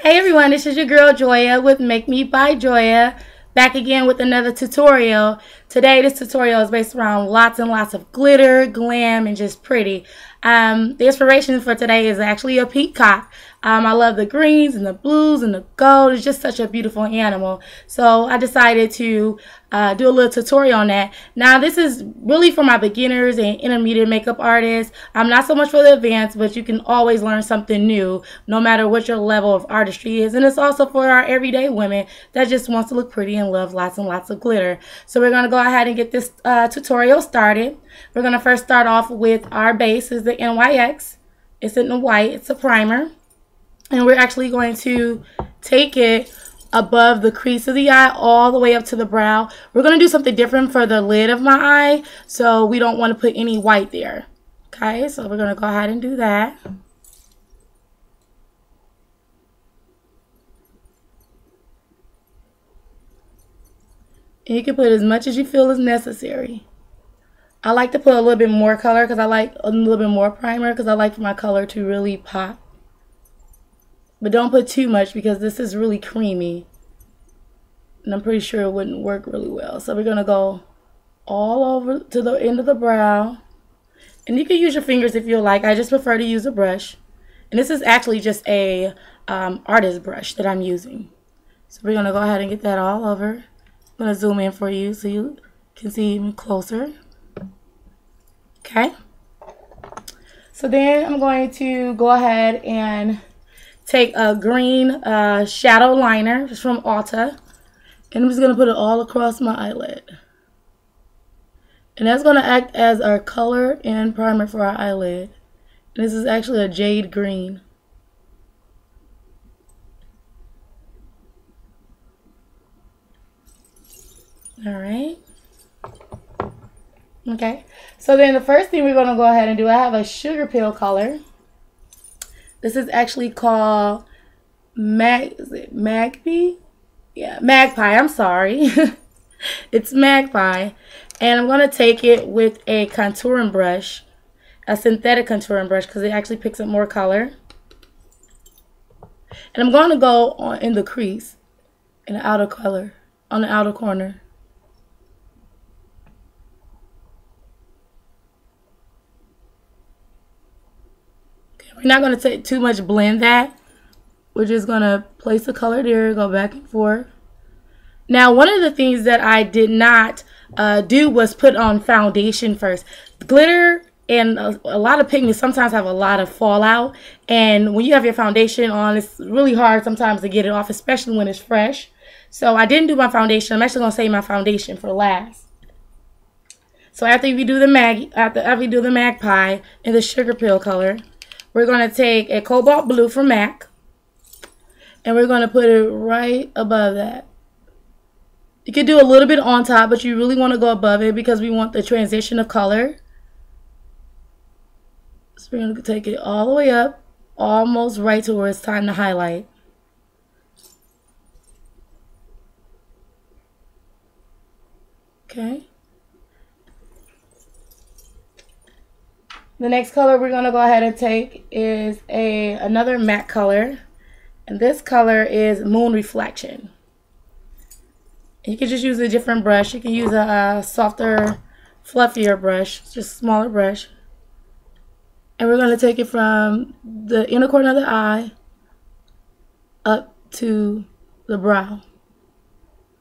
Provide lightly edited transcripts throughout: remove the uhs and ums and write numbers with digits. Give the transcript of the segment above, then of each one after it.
Hey everyone, this is your girl Joya with Make Me by Joya, back again with another tutorial. Today this tutorial is based around lots and lots of glitter, glam, and just pretty. The inspiration for today is actually a peacock. I love the greens and the blues and the gold. It's just such a beautiful animal. So I decided to do a little tutorial on that. Now this is really for my beginners and intermediate makeup artists. Not so much for the advanced, but you can always learn something new no matter what your level of artistry is. And it's also for our everyday women that just wants to look pretty and love lots and lots of glitter. So we're going to go ahead and get this tutorial started. We're going to first start off with our base. Is the NYX. It's in the white. It's a primer. And we're actually going to take it above the crease of the eye all the way up to the brow. We're going to do something different for the lid of my eye, so we don't want to put any white there. Okay, so we're going to go ahead and do that. And you can put as much as you feel is necessary. I like to put a little bit more color because I like a little bit more primer because I like my color to really pop. But don't put too much because this is really creamy. And I'm pretty sure it wouldn't work really well. So we're going to go all over to the end of the brow. And you can use your fingers if you like. I just prefer to use a brush. And this is actually just a artist brush that I'm using. So we're going to go ahead and get that all over. I'm going to zoom in for you so you can see even closer. Okay. So then I'm going to go ahead and take a green shadow liner just from Ulta, and I'm just going to put it all across my eyelid. And that's going to act as our color and primer for our eyelid. And this is actually a jade green. Alright. Okay, so then the first thing we're going to go ahead and do, I have a sugar pill color. This is actually called Magpie? Yeah, Magpie, I'm sorry. It's Magpie. And I'm going to take it with a contouring brush, a synthetic contouring brush, because it actually picks up more color. And I'm going to go on in the crease, in the outer color, on the outer corner. We're not going to take too much blend that. We're just going to place the color there, go back and forth. Now, one of the things that I did not do was put on foundation first. Glitter and a lot of pigments sometimes have a lot of fallout. And when you have your foundation on, it's really hard sometimes to get it off, especially when it's fresh. So I didn't do my foundation. I'm actually going to save my foundation for last. So after we do the Magpie in the sugar pill color, we're going to take a cobalt blue from MAC, and we're going to put it right above that. You could do a little bit on top, but you really want to go above it because we want the transition of color. So we're going to take it all the way up, almost right to where it's time to highlight. Okay. The next color we're going to go ahead and take is another matte color. And this color is Moon Reflection. You can just use a different brush. You can use a softer, fluffier brush, just a smaller brush. And we're going to take it from the inner corner of the eye up to the brow.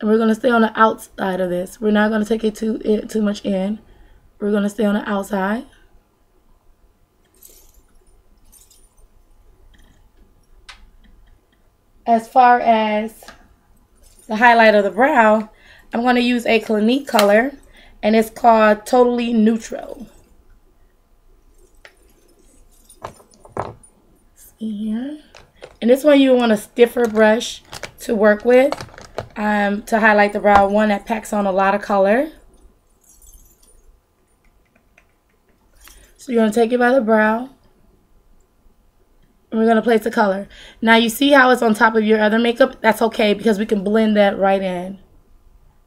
And we're going to stay on the outside of this. We're not going to take it too much in. We're going to stay on the outside. As far as the highlight of the brow, I'm going to use a Clinique color, and it's called Totally Neutral. See here. And this one you want a stiffer brush to work with to highlight the brow, one that packs on a lot of color. So you're going to take it by the brow. And we're going to place the color. Now you see how it's on top of your other makeup? That's okay because we can blend that right in.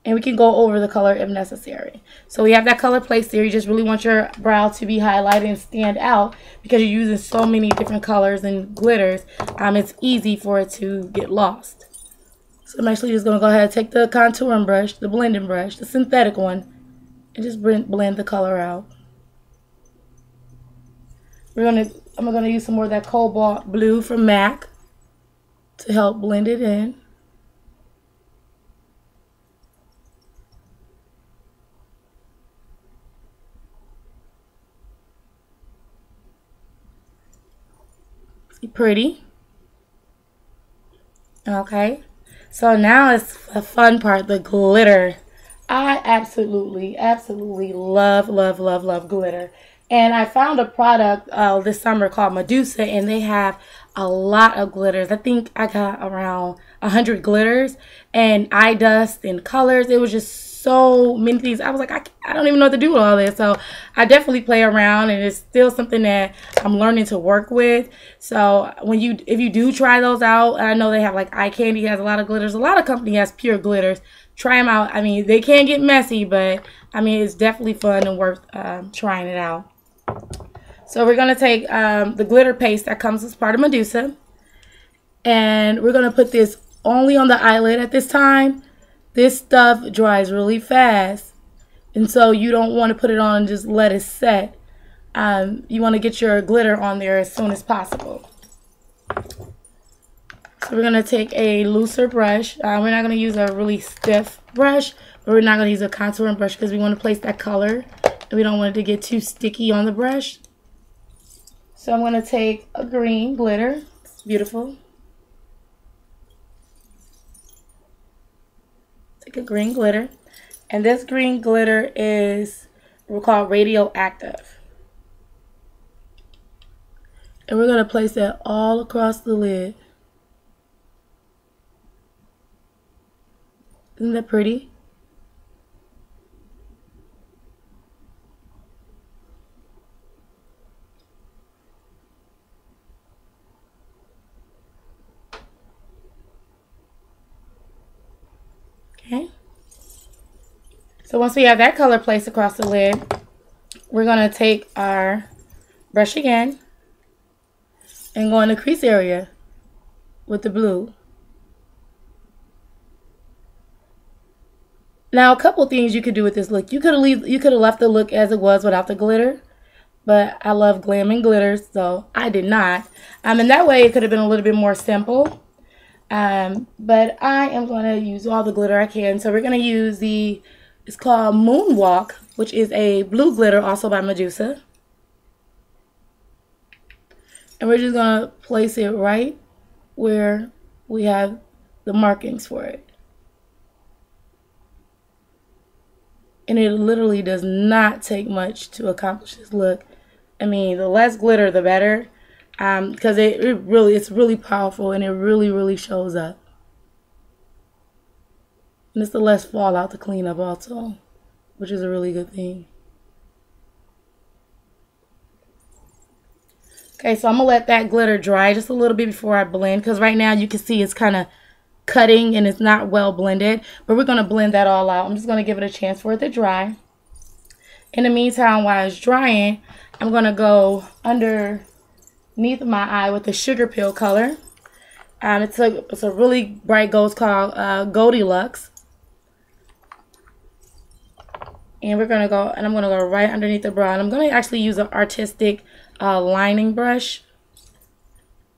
And we can go over the color if necessary. So we have that color placed there. You just really want your brow to be highlighted and stand out because you're using so many different colors and glitters. It's easy for it to get lost. So I'm actually just going to go ahead and take the contouring brush, the blending brush, the synthetic one, and just blend the color out. I'm going to use some more of that cobalt blue from MAC to help blend it in. Pretty. Okay, so now it's the fun part, the glitter. I absolutely love glitter. And I found a product this summer called Medusa, and they have a lot of glitters. I think I got around 100 glitters and eye dust and colors. It was just so many things. I was like, I don't even know what to do with all this. So I definitely play around, and it's still something that I'm learning to work with. So if you do try those out, I know they have like Eye Candy has a lot of glitters. A lot of company has pure glitters. Try them out. I mean, they can get messy, but I mean, it's definitely fun and worth trying it out. So we're going to take the glitter paste that comes as part of Medusa, and we're going to put this only on the eyelid at this time. This stuff dries really fast, and so you don't want to put it on and just let it set. You want to get your glitter on there as soon as possible. So we're going to take a looser brush. We're not going to use a really stiff brush, but we're not going to use a contouring brush because we want to place that color, and we don't want it to get too sticky on the brush. So I'm going to take a green glitter. It's beautiful. Take a green glitter. And this green glitter is what we call radioactive. And we're going to place that all across the lid. Isn't that pretty? Okay. So once we have that color placed across the lid, we're going to take our brush again and go in the crease area with the blue. Now, a couple things you could do with this look. You could have left the look as it was without the glitter, but I love glam and glitters, so I did not. And that way it could have been a little bit more simple. But I am going to use all the glitter I can. So we're going to use it's called Moonwalk, which is a blue glitter also by Medusa. And we're just going to place it right where we have the markings for it. And it literally does not take much to accomplish this look. I mean, the less glitter, the better. Because it's really powerful, and it really shows up. And it's the less fallout to clean up also, which is a really good thing. Okay, so I'm going to let that glitter dry just a little bit before I blend, because right now you can see it's kind of cutting and it's not well blended, but we're going to blend that all out. I'm just going to give it a chance for it to dry. In the meantime, while it's drying, I'm going to go underneath my eye with the sugar pill color. It's a really bright gold called Goldilocks. And I'm going to go right underneath the brow. And I'm going to actually use an artistic lining brush.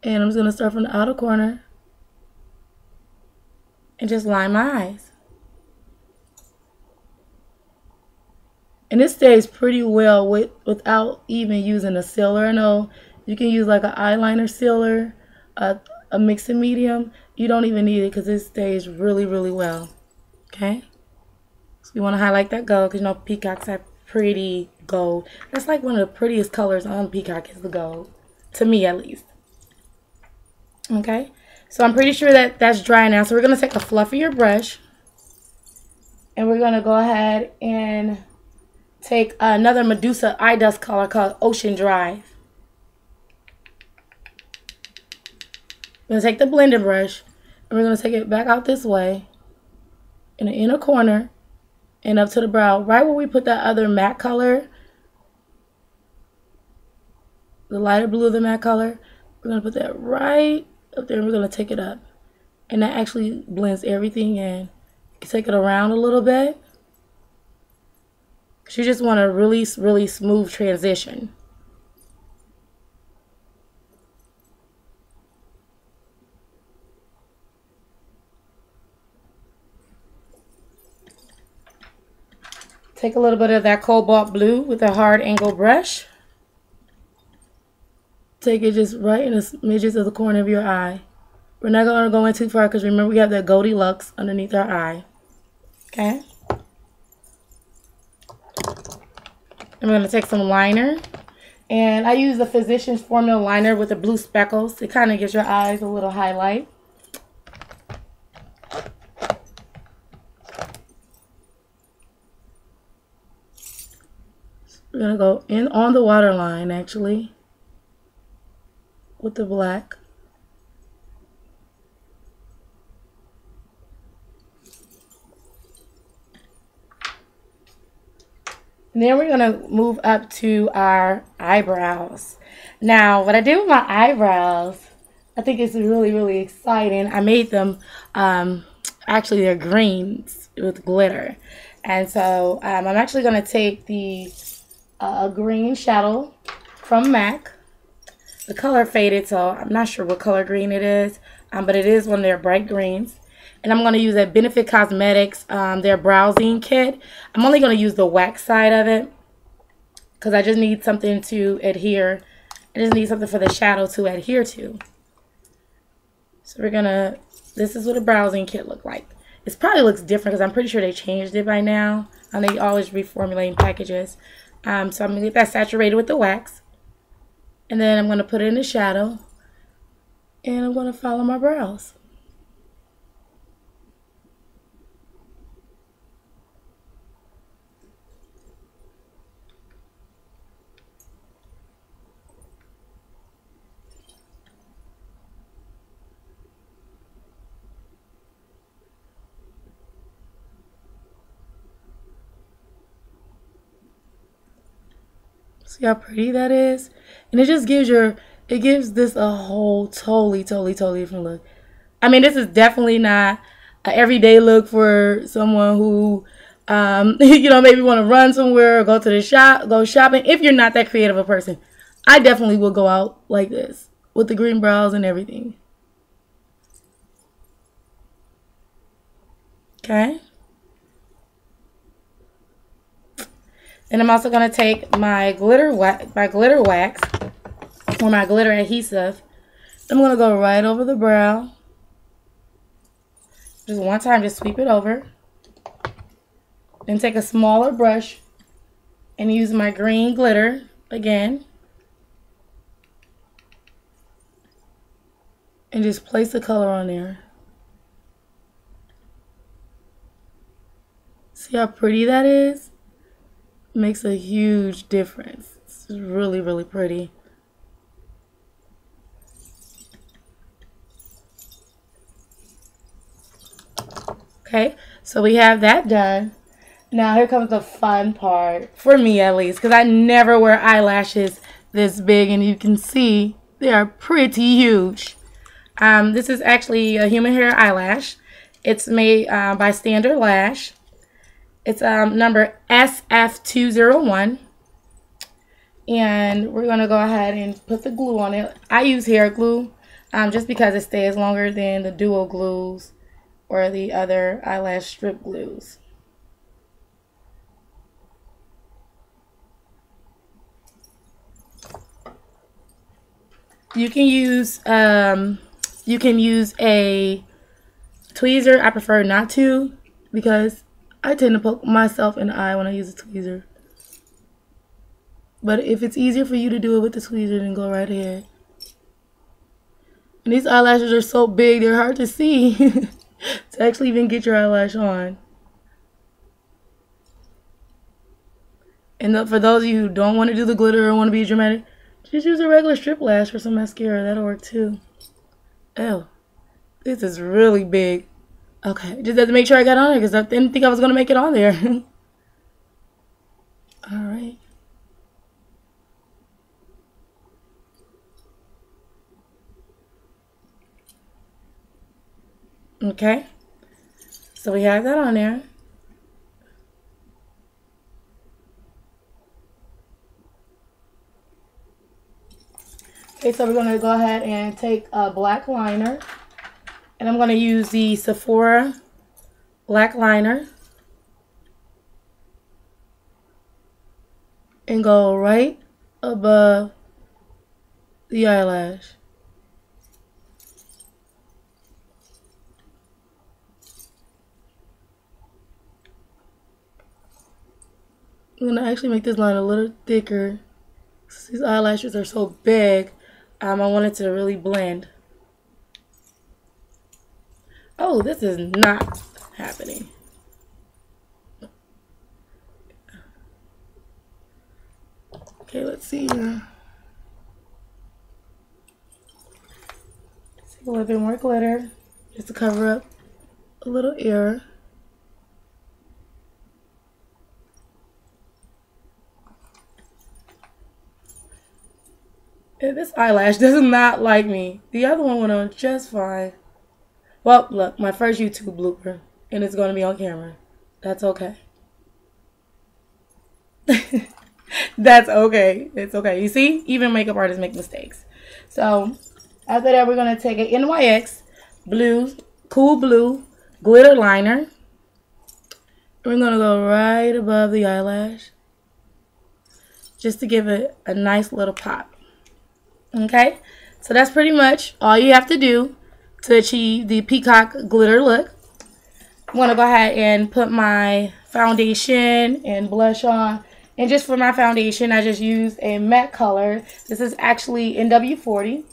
And I'm just going to start from the outer corner and just line my eyes. And this stays pretty well without even using a sealer. I know you can use like an eyeliner sealer, a mixing medium. You don't even need it because it stays really well. Okay? So you want to highlight that gold because you know peacocks have pretty gold. That's like one of the prettiest colors on peacock is the gold. To me at least. Okay? So I'm pretty sure that that's dry now. So we're going to take a fluffier brush. And we're going to go ahead and take another Medusa eye dust color called Ocean Drive. We're going to take the blending brush and we're going to take it back out this way in the inner corner and up to the brow, right where we put that other matte color, the lighter blue of the matte color. We're going to put that right up there, and we're going to take it up. And that actually blends everything in. You can take it around a little bit, because you just want a really, really smooth transition. Take a little bit of that cobalt blue with a hard angle brush. Take it just right in the smidges of the corner of your eye. We're not going to go in too far because remember we have that Goldilocks underneath our eye. Okay? I'm going to take some liner. And I use the Physicians Formula liner with the blue speckles. It kind of gives your eyes a little highlight. We're going to go in on the waterline actually with the black. And then we're going to move up to our eyebrows. Now, what I did with my eyebrows, I think it's really, really exciting. I made them, actually they're greens with glitter. And so I'm actually going to take the green shadow from MAC. The color faded, so I'm not sure what color green it is, but it is one of their bright greens. And I'm going to use that Benefit Cosmetics, their browsing kit. I'm only going to use the wax side of it because I just need something to adhere. I just need something for the shadow to adhere to. So we're going to, this is what a browsing kit look like. It probably looks different because I'm pretty sure they changed it by now. And they always reformulating packages. So I'm going to get that saturated with the wax. And then I'm going to put it in the shadow. And I'm going to follow my brows. See how pretty that is? And it just gives it gives this a whole totally different look. I mean, this is definitely not an everyday look for someone who, you know, maybe want to run somewhere or go to the shop, go shopping. If you're not that creative a person, I definitely will go out like this with the green brows and everything. Okay. And I'm also going to take my glitter wax or my glitter adhesive. I'm going to go right over the brow. Just one time, just sweep it over. Then take a smaller brush and use my green glitter again. And just place the color on there. See how pretty that is? Makes a huge difference. It's really, really pretty. Okay, so we have that done. Now here comes the fun part, for me at least, because I never wear eyelashes this big, and you can see they are pretty huge. This is actually a human hair eyelash. It's made by Standard Lash. It's number SF201. And we're going to go ahead and put the glue on it. I use hair glue just because it stays longer than the duo glues or the other eyelash strip glues. You can use a tweezer. I prefer not to because I tend to poke myself in the eye when I use a tweezer. But if it's easier for you to do it with the tweezer, then go right ahead. And these eyelashes are so big, they're hard to see to actually even get your eyelash on. And for those of you who don't want to do the glitter or want to be dramatic, just use a regular strip lash for some mascara. That'll work too. Oh, this is really big. Okay, just had to make sure I got on there because I didn't think I was going to make it on there. Okay, so we have that on there. Okay, so we're going to go ahead and take a black liner. And I'm going to use the Sephora black liner. And go right above the eyelash. I'm going to actually make this line a little thicker. These eyelashes are so big. I want it to really blend. Oh, this is not happening. Okay, let's see here. Let's take a little bit more glitter just to cover up a little ear. And this eyelash does not like me. The other one went on just fine. Well, look, my first YouTube blooper, and it's going to be on camera. That's okay. That's okay. It's okay. You see, even makeup artists make mistakes. So after that, we're going to take an NYX blue, cool blue glitter liner. We're going to go right above the eyelash just to give it a nice little pop. Okay, so that's pretty much all you have to do to achieve the peacock glitter look. I'm going to go ahead and put my foundation and blush on. And just for my foundation, I just used a matte color. This is actually NW40.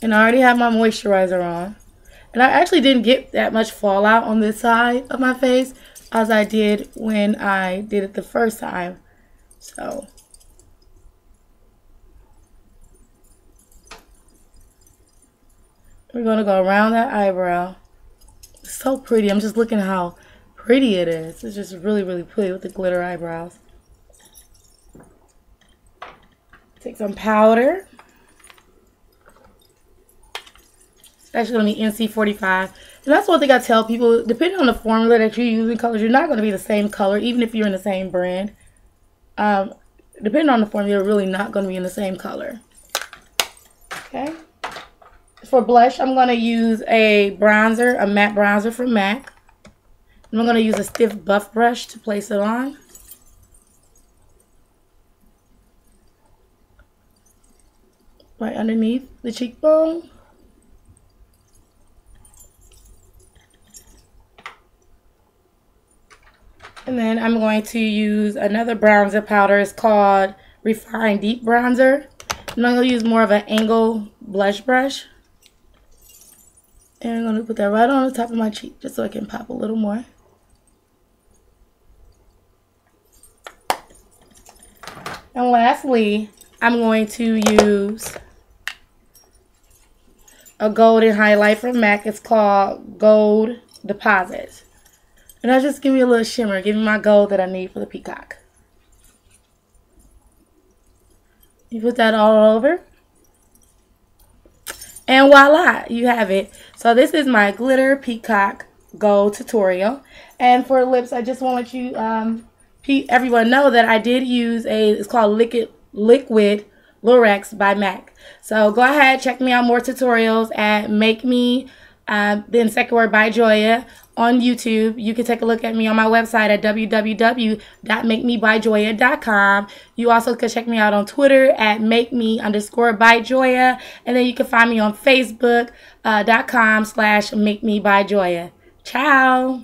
And I already have my moisturizer on. And I actually didn't get that much fallout on this side of my face as I did when I did it the first time. So we're going to go around that eyebrow. It's so pretty. I'm just looking at how pretty it is. It's just really, really pretty with the glitter eyebrows. Take some powder. It's actually going to be NC45. And that's one thing I tell people. Depending on the formula that you're using, colors, you're not going to be the same color, even if you're in the same brand. Depending on the formula, you're really not going to be in the same color. Okay. For blush, I'm going to use a bronzer, a matte bronzer from MAC. And I'm going to use a stiff buff brush to place it on. Right underneath the cheekbone. And then I'm going to use another bronzer powder. It's called Refined Deep Bronzer. And I'm going to use more of an angle blush brush. And I'm going to put that right on the top of my cheek just so I can pop a little more. And lastly, I'm going to use a golden highlight from MAC. It's called Gold Deposit. And that's just give me a little shimmer, give me my gold that I need for the peacock. You put that all over. And voila, you have it. So this is my glitter peacock gold tutorial. And for lips, I just want to let you, everyone know that I did use it's called Liquid Lurex by MAC. So go ahead, check me out more tutorials at Make Me, then second word by Joya on YouTube. You can take a look at me on my website at www.makemebyjoya.com. You also can check me out on Twitter at makeme_byjoya. And then you can find me on Facebook.com/makemebyjoya. Ciao.